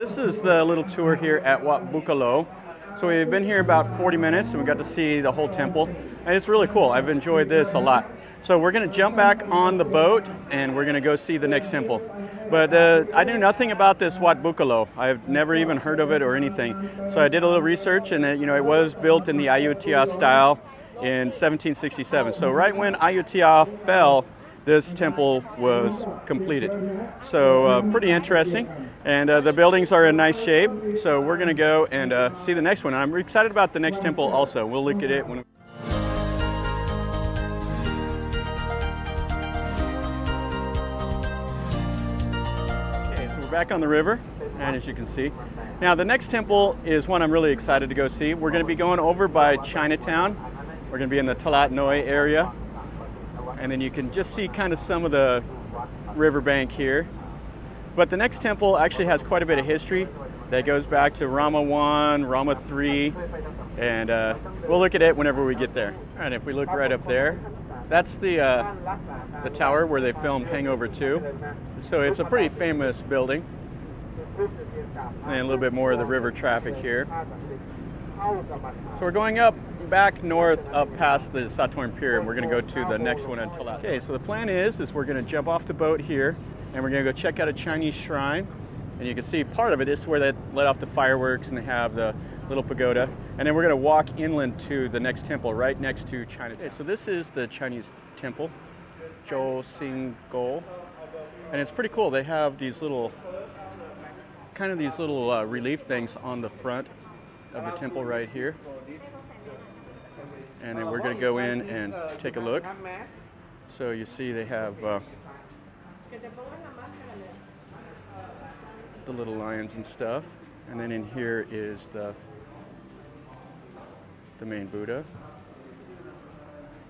This is the little tour here at Wat Pathum. So we've been here about 40 minutes and we got to see the whole temple. And it's really cool. I've enjoyed this a lot. So we're going to jump back on the boat and we're going to go see the next temple. But I knew nothing about this Wat Pathum. I've never even heard of it or anything. So I did a little research and it was built in the Ayutthaya style in 1767. So right when Ayutthaya fell, this temple was completed. So pretty interesting. And the buildings are in nice shape. So we're going to go and see the next one. I'm excited about the next temple also. We'll look at it when back on the river, and as you can see. Now the next temple is one I'm really excited to go see. We're going to be going over by Chinatown. We're going to be in the Talat Noi area. And then you can just see kind of some of the riverbank here. But the next temple actually has quite a bit of history that goes back to Rama I, Rama III, and we'll look at it whenever we get there. All right, if we look right up there, that's the tower where they filmed Hangover 2. So it's a pretty famous building. And a little bit more of the river traffic here. So we're going up back north up past the Satorn Pier, and we're going to go to the next one until that. Okay, so the plan is we're going to jump off the boat here and we're going to go check out a Chinese shrine. And you can see part of it is where they let off the fireworks and they have the little pagoda. And then we're going to walk inland to the next temple right next to Chinatown. Okay, so this is the Chinese temple, Go. And it's pretty cool. They have these little, relief things on the front of the temple right here. And then we're going to go in and take a look. So you see they have the little lions and stuff. And then in here is the main Buddha.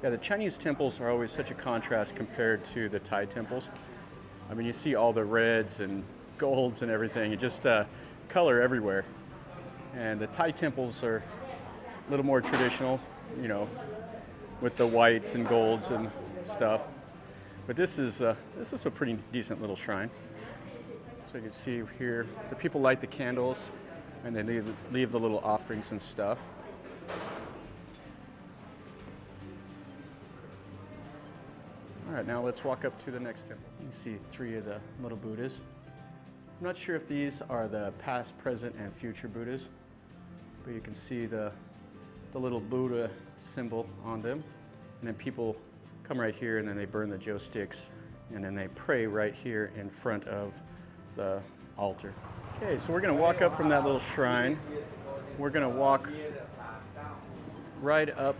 Yeah, the Chinese temples are always such a contrast compared to the Thai temples. I mean, you see all the reds and golds and everything, and just color everywhere. And the Thai temples are a little more traditional, with the whites and golds and stuff. But this is a pretty decent little shrine. So you can see here, the people light the candles and then they leave the little offerings and stuff. All right, now let's walk up to the next temple. You can see 3 of the little Buddhas. I'm not sure if these are the past, present, and future Buddhas, but you can see the little Buddha symbol on them. And then people come right here and then they burn the joe sticks and then they pray right here in front of the altar. Okay, so we're going to walk up from that little shrine. We're going to walk right up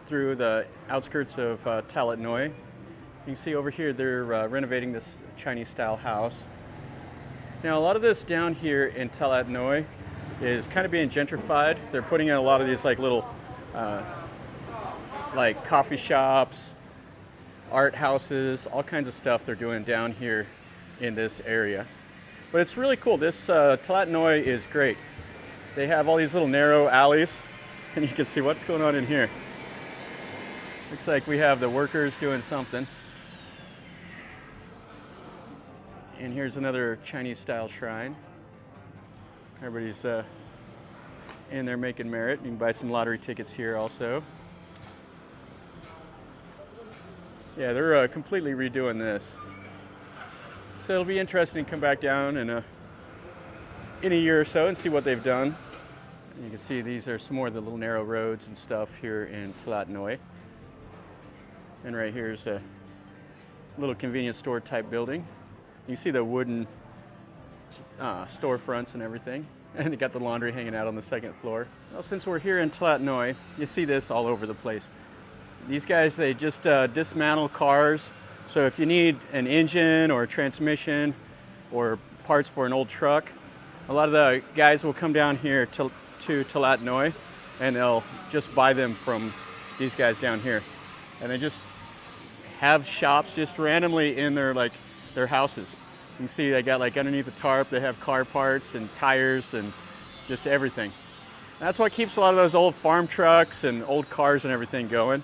through the outskirts of Talat Noi. You can see over here they're renovating this Chinese style house. Now a lot of this down here in Talat Noi is kind of being gentrified. They're putting in a lot of these little coffee shops, art houses, all kinds of stuff they're doing down here in this area. But it's really cool. This Talat Noi is great. They have all these little narrow alleys and you can see what's going on in here. Looks like we have the workers doing something. And here's another Chinese style shrine. Everybody's in there making merit. You can buy some lottery tickets here also. Yeah, they're completely redoing this. So it'll be interesting to come back down in a year or so and see what they've done. And you can see these are some more of the little narrow roads and stuff here in Talat Noi. And right here is a little convenience store type building. You can see the wooden storefronts and everything. And they got the laundry hanging out on the second floor. Well, since we're here in Talat Noi, you see this all over the place. These guys, they just dismantle cars. So if you need an engine or a transmission or parts for an old truck, a lot of the guys will come down here to Talat Noi and they'll just buy them from these guys down here. And they just have shops just randomly in their houses. You can see they got underneath the tarp, they have car parts and tires and just everything. That's what keeps a lot of those old farm trucks and old cars and everything going.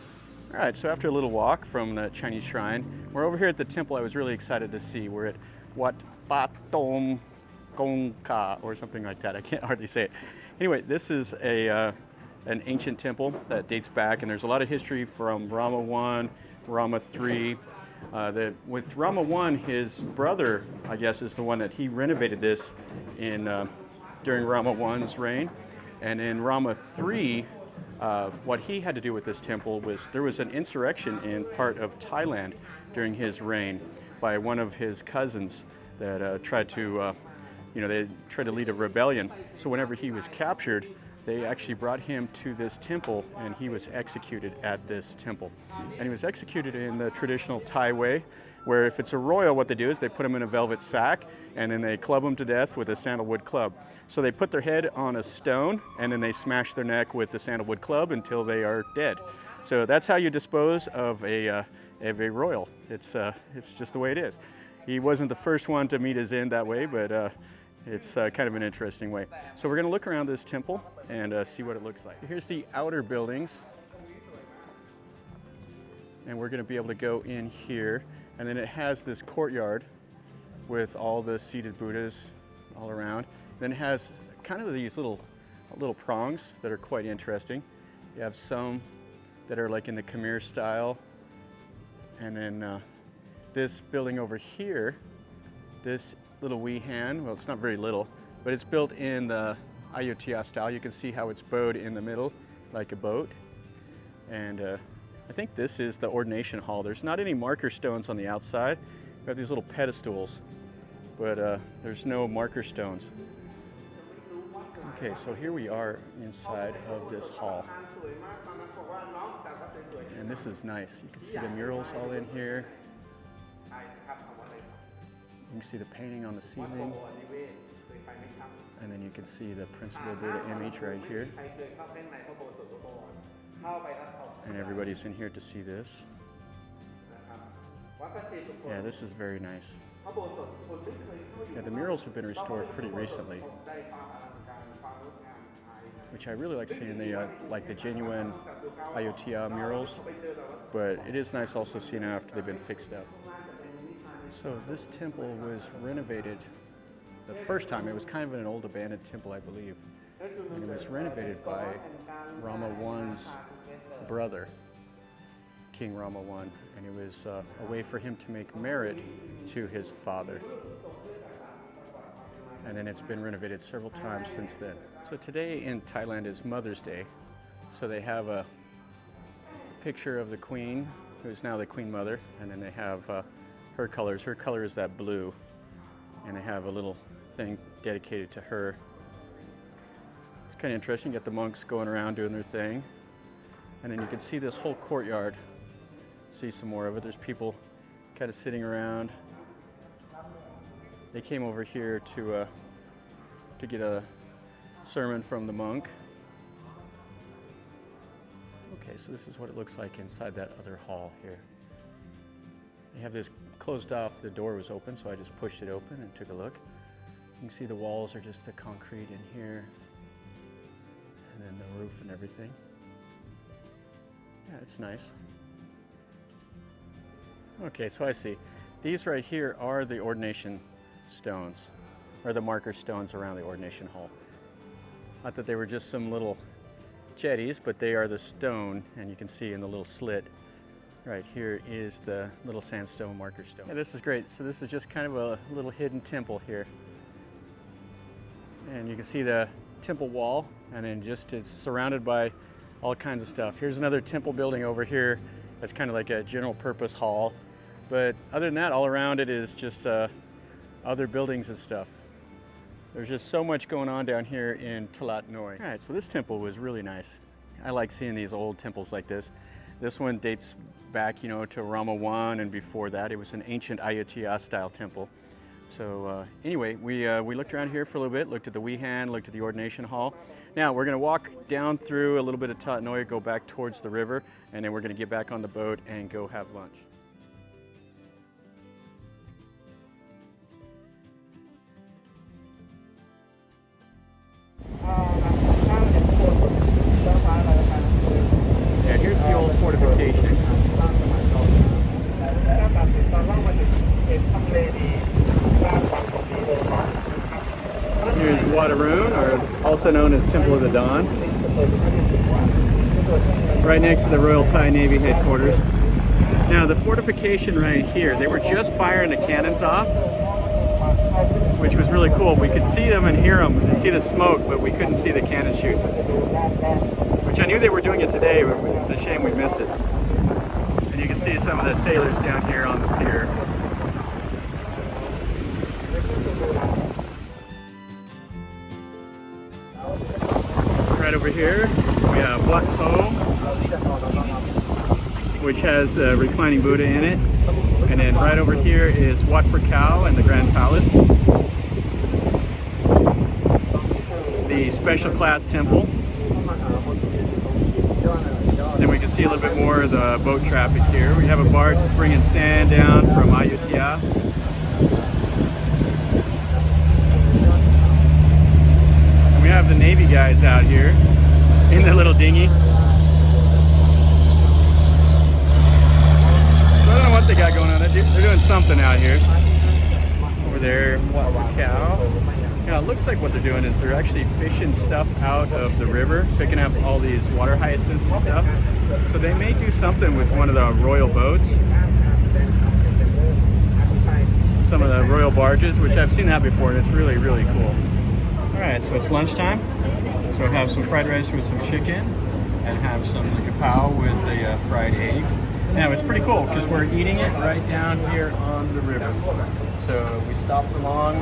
All right, so after a little walk from the Chinese shrine, we're over here at the temple I was really excited to see. We're at Wat Pathum Khongkha or something like that. I can't hardly say it. Anyway, this is an ancient temple that dates back, and there's a lot of history from Rama I, Rama III. With Rama I, his brother, I guess, is the one that he renovated this during Rama I's reign. And in Rama III, what he had to do with this temple was there was an insurrection in part of Thailand during his reign by one of his cousins that tried to lead a rebellion. So whenever he was captured, they actually brought him to this temple, and he was executed at this temple. And he was executed in the traditional Thai way, where if it's a royal, what they do is they put him in a velvet sack, and then they club him to death with a sandalwood club. So they put their head on a stone, and then they smash their neck with the sandalwood club until they are dead. So that's how you dispose of a royal. It's just the way it is. He wasn't the first one to meet his end that way, but it's kind of an interesting way. So we're going to look around this temple and see what it looks like. Here's the outer buildings, and we're going to be able to go in here, and then it has this courtyard with all the seated Buddhas all around. Then it has kind of these little prongs that are quite interesting. You have some that are like in the Khmer style, and then this building over here, this little Wihan, well, it's not very little, but it's built in the Ayutthaya style. You can see how it's bowed in the middle like a boat. And I think this is the ordination hall. There's not any marker stones on the outside. We have these little pedestals, but there's no marker stones. Okay, so here we are inside of this hall. And this is nice. You can see the murals all in here. You can see the painting on the ceiling, and then you can see the principal Buddha image right here. And everybody's in here to see this. Yeah, this is very nice. Yeah, the murals have been restored pretty recently, which I really like seeing the genuine Ayutthaya murals, but it is nice also seeing them after they've been fixed up. So this temple was renovated the first time. It was kind of an old abandoned temple, I believe. And it was renovated by Rama I's brother, King Rama I. And it was a way for him to make merit to his father. And then it's been renovated several times since then. So today in Thailand is Mother's Day. So they have a picture of the Queen, who's now the Queen Mother, and then they have her colors. Her color is that blue, and they have a little thing dedicated to her. It's kind of interesting. You got the monks going around doing their thing, and then you can see this whole courtyard. See some more of it. There's people kind of sitting around. They came over here to get a sermon from the monk. Okay, so this is what it looks like inside that other hall here. They have this closed off. The door was open, so I just pushed it open and took a look. You can see the walls are just the concrete in here, and then the roof and everything. Yeah, it's nice. Okay, so I see. These right here are the ordination stones, or the marker stones around the ordination hall. Not that they were just some little jetties, but they are the stone, and you can see in the little slit right here is the little sandstone marker stone. Yeah, this is great. So this is just kind of a little hidden temple here. And you can see the temple wall, and then just it's surrounded by all kinds of stuff. Here's another temple building over here that's kind of like a general purpose hall. But other than that, all around it is just other buildings and stuff. There's just so much going on down here in Talat Noi. All right, so this temple was really nice. I like seeing these old temples like this. This one dates back, to Rama I, and before that, it was an ancient Ayutthaya style temple. So anyway, we looked around here for a little bit, looked at the Wihan, looked at the ordination hall. Now we're going to walk down through a little bit of Talat Noi, go back towards the river, and then we're going to get back on the boat and go have lunch. Yeah, here's the old fortification. Moon, or also known as Temple of the Dawn. Right next to the Royal Thai Navy headquarters. Now the fortification right here, they were just firing the cannons off, which was really cool. We could see them and hear them and see the smoke, but we couldn't see the cannon shoot. Which I knew they were doing it today, but it's a shame we missed it. And you can see some of the sailors down here on the pier. Right over here, we have Wat Pathum, which has the reclining Buddha in it. And then right over here is Wat Khongkha and the Grand Palace. The special class temple. Then we can see a little bit more of the boat traffic here. We have a barge bringing sand down from Ayutthaya. And we have the Navy guys out here in the little dinghy. So I don't know what they got going on. They're doing something out here. Over there, Wat Khongkha. Now it looks like what they're doing is they're actually fishing stuff out of the river, picking up all these water hyacinths and stuff. So they may do something with one of the royal boats. Some of the royal barges, which I've seen that before, and it's really, really cool. Alright, so it's lunchtime. So I have some fried rice with some chicken, and have some kapow with the fried egg. Now it's pretty cool because we're eating it right down here on the river. So we stopped along